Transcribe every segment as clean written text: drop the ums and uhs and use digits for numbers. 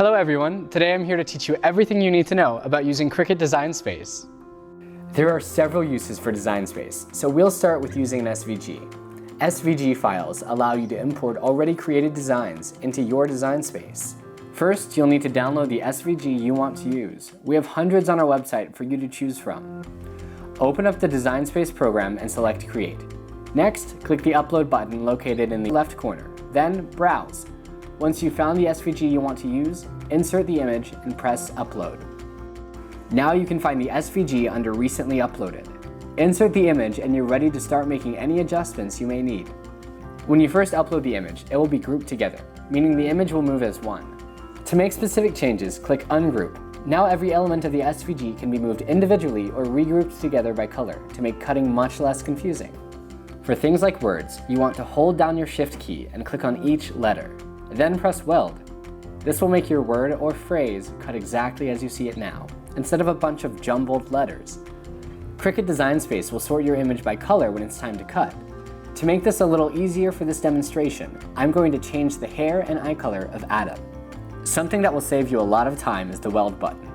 Hello everyone, today I'm here to teach you everything you need to know about using Cricut Design Space. There are several uses for Design Space, so we'll start with using an SVG. SVG files allow you to import already created designs into your Design Space. First, you'll need to download the SVG you want to use. We have hundreds on our website for you to choose from. Open up the Design Space program and select Create. Next, click the Upload button located in the left corner, then Browse. Once you've found the SVG you want to use, insert the image and press Upload. Now you can find the SVG under Recently Uploaded. Insert the image and you're ready to start making any adjustments you may need. When you first upload the image, it will be grouped together, meaning the image will move as one. To make specific changes, click Ungroup. Now every element of the SVG can be moved individually or regrouped together by color to make cutting much less confusing. For things like words, you want to hold down your Shift key and click on each letter. Then press Weld. This will make your word or phrase cut exactly as you see it now, instead of a bunch of jumbled letters. Cricut Design Space will sort your image by color when it's time to cut. To make this a little easier for this demonstration, I'm going to change the hair and eye color of Adam. Something that will save you a lot of time is the Weld button.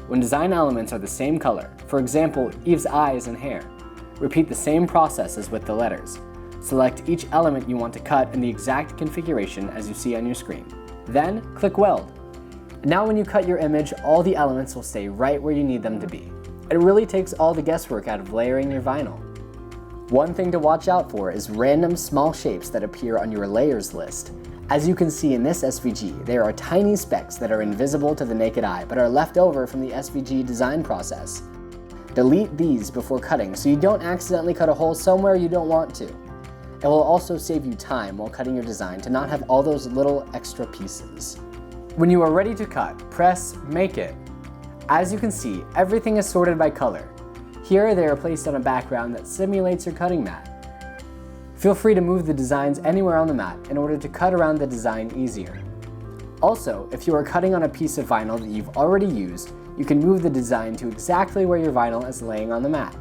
When design elements are the same color, for example, Eve's eyes and hair, repeat the same process as with the letters. Select each element you want to cut in the exact configuration as you see on your screen. Then, click Weld. Now when you cut your image, all the elements will stay right where you need them to be. It really takes all the guesswork out of layering your vinyl. One thing to watch out for is random small shapes that appear on your layers list. As you can see in this SVG, there are tiny specks that are invisible to the naked eye but are left over from the SVG design process. Delete these before cutting so you don't accidentally cut a hole somewhere you don't want to. It will also save you time while cutting your design to not have all those little extra pieces. When you are ready to cut, press Make It. As you can see, everything is sorted by color. Here they are placed on a background that simulates your cutting mat. Feel free to move the designs anywhere on the mat in order to cut around the design easier. Also, if you are cutting on a piece of vinyl that you've already used, you can move the design to exactly where your vinyl is laying on the mat.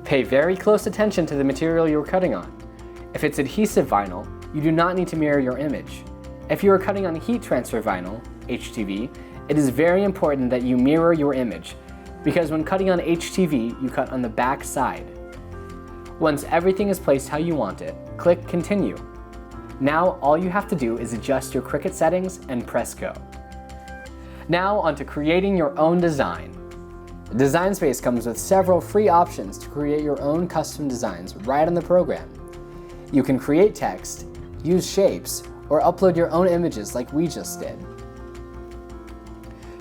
Pay very close attention to the material you're cutting on. If it's adhesive vinyl, you do not need to mirror your image. If you are cutting on heat transfer vinyl, HTV, it is very important that you mirror your image, because when cutting on HTV, you cut on the back side. Once everything is placed how you want it, click Continue. Now all you have to do is adjust your Cricut settings and press Go. Now onto creating your own design. Design Space comes with several free options to create your own custom designs right on the program. You can create text, use shapes, or upload your own images like we just did.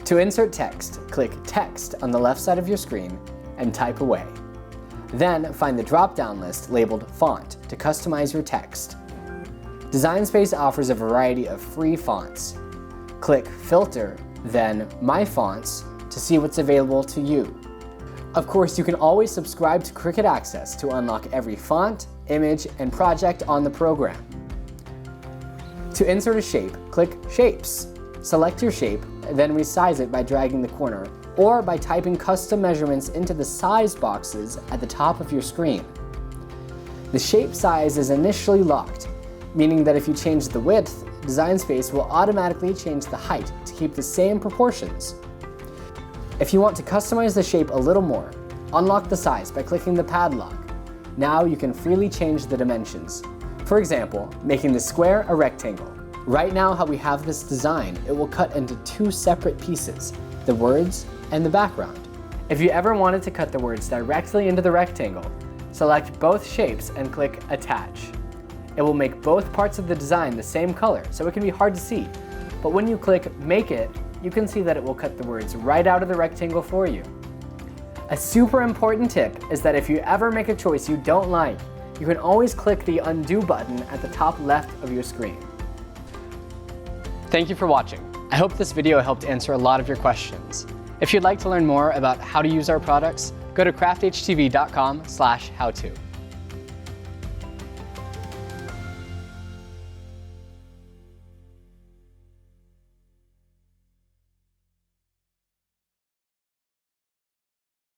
To insert text, click Text on the left side of your screen and type away. Then find the drop-down list labeled Font to customize your text. Design Space offers a variety of free fonts. Click Filter, then My Fonts to see what's available to you. Of course, you can always subscribe to Cricut Access to unlock every font, image, and project on the program. To insert a shape, click Shapes. Select your shape, then resize it by dragging the corner, or by typing custom measurements into the size boxes at the top of your screen. The shape size is initially locked, meaning that if you change the width, Design Space will automatically change the height to keep the same proportions. If you want to customize the shape a little more, unlock the size by clicking the padlock. Now you can freely change the dimensions. For example, making the square a rectangle. Right now how we have this design, it will cut into two separate pieces, the words and the background. If you ever wanted to cut the words directly into the rectangle, select both shapes and click Attach. It will make both parts of the design the same color, so it can be hard to see. But when you click Make It, you can see that it will cut the words right out of the rectangle for you. A super important tip is that if you ever make a choice you don't like, you can always click the Undo button at the top left of your screen. Thank you for watching. I hope this video helped answer a lot of your questions. If you'd like to learn more about how to use our products, go to crafthtv.com/howto.